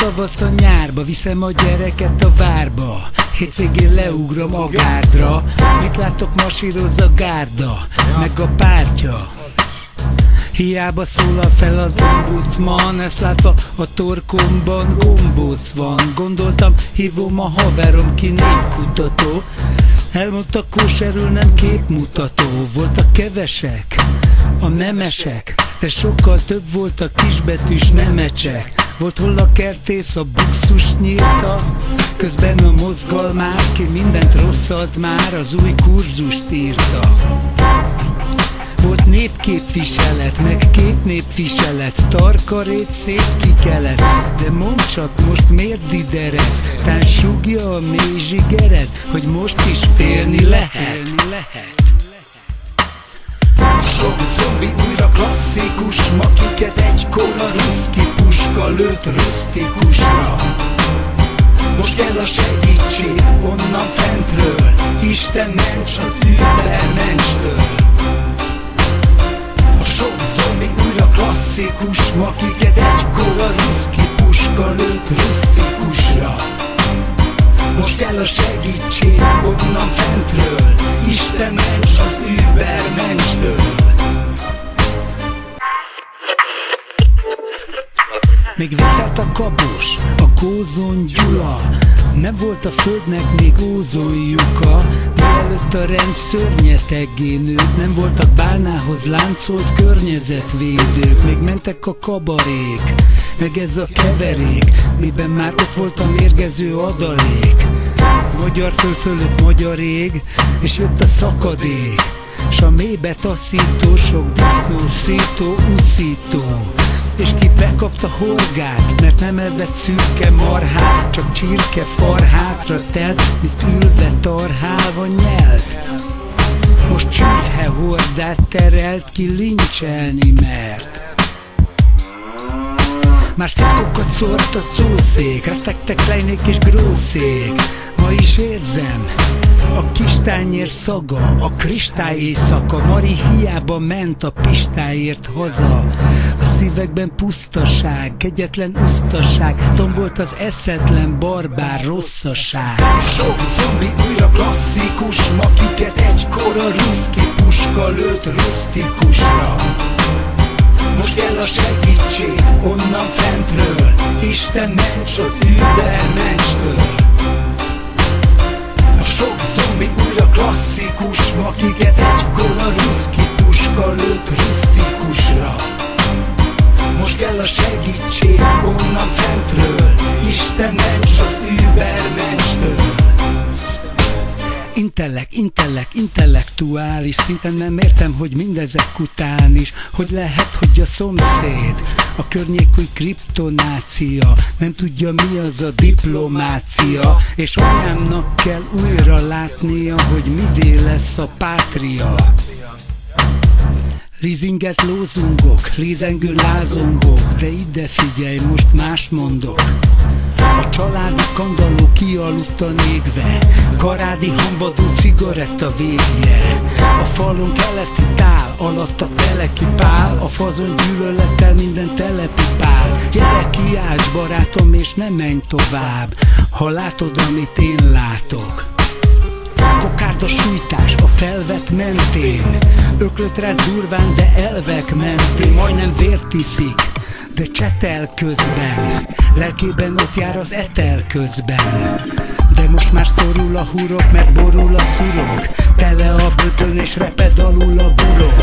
tavasz a nyárba, viszem a gyereket a várba, hétvégén leugrom a gárdra. Mit látok, masíroz a gárda, meg a pártja. Hiába szólal fel az ombudsman, ezt látva a torkomban gombóc van. Gondoltam, hívom a haverom, ki népkutató. Elmondta, kóserül nem képmutató. Voltak kevesek, a nemesek, de sokkal több volt a kisbetűs nemecsek. Volt hol a kertész, a buxus nyírta, közben a mozgalmár, ki mindent rosszat már, az új kurzust írta. Volt népképviselet, meg képnépviselet, tarkarét szép kikelet. De mondd csak, most miért dideredsz? Tán sugja a mély zsigered, hogy most is félni lehet. Sok zombi újra klasszikus, makiket egykor a ruszki puska lőtt rusztikusra. Most kell a segítség onnan fentről, Isten ments az übermenstől. A sok zombi újra klasszikus, makiket egykor a ruszki puska lőtt rusztikusra. Most kell a segítség onnan fentről, Isten ments az übermenstől. Még viccelt a Kabos, a Gózon Gyula. Nem volt a földnek még ózonjuka, mielőtt a rend szörnyeteggé nőtt. Nem voltak bálnához láncolt környezetvédők. Még mentek a kabarék, meg ez a keverék, miben már ott volt a mérgező adalék. Magyar föl fölött magyar ég, és jött a szakadék, s a mélybe taszító, sok disznó, szító, uszító. És ki bekapta horgát, mert nem evett szürke marhát, csak csirke farhátra telt, mit ülve tarhálva nyelt. Most csürhe hordát terelt, ki lincselni mert. Már székokat szórt a szószék, retektek lejnék és grószék. Ma is érzem a kis tányér szaga, a kristály éjszaka. Mari hiába ment a pistáért haza. A szívekben pusztaság, kegyetlen usztaság, tombolt az eszetlen barbár rosszaság. Sok zombi újra klasszikus, makiket egykor a ruszki puska lőtt rusztikusra. Most kell a segítség onnan fentről, Isten ments az übermenstől. A sok zombi újra klasszikus, makiket egykor a ruszki puska lőtt rusztikusra. Most kell a segítség onnan fentről, Isten ments az übermenstől. Intellektuális szinten nem értem, hogy mindezek után is, hogy lehet, hogy a szomszéd, a környék új kriptonácia, nem tudja mi az a diplomácia, és anyámnak kell újra látnia, hogy mivé lesz a pátria. Leasingelt lózungok, lézengő lázongok, de ide figyelj, most más mondok. A családi kandalló kialudtan égve, karádi hamvadó cigaretta végje. A falon keleti tál, alatt a teleki pál, a fazon gyűlölettel minden telepi pál. Gyere kiálts barátom és ne menj tovább, ha látod amit én látok. Kokárda sújtás a felvett mentén, öklöt ráz durván, de elvek mentén. Majdnem vért iszik, de csetel közben, lelkében ott jár az etel közben. De most már szorul a hurok, mert borul a szurok, tele a bödön és reped alul a burok.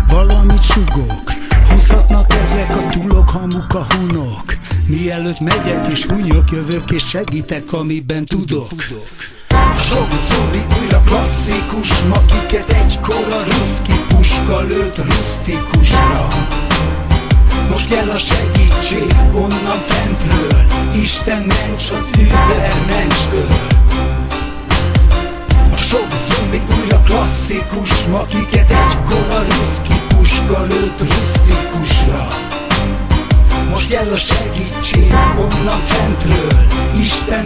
Valamit sugok, húzhatnak ezek a túlok, hamuk a hunok. Mielőtt megyek és hunyok, jövök és segítek, amiben tudok. Sok zombi újra klasszikus, makiket egykor a ruszki puska lőtt rusztikusra. Most kell a segítség onnan fentről, Isten ments az übermenstől. A sok zombi újra klasszikus, makiket egykor a ruszki puska lőtt rusztikusra. Most kell a segítség onnan fentről, Isten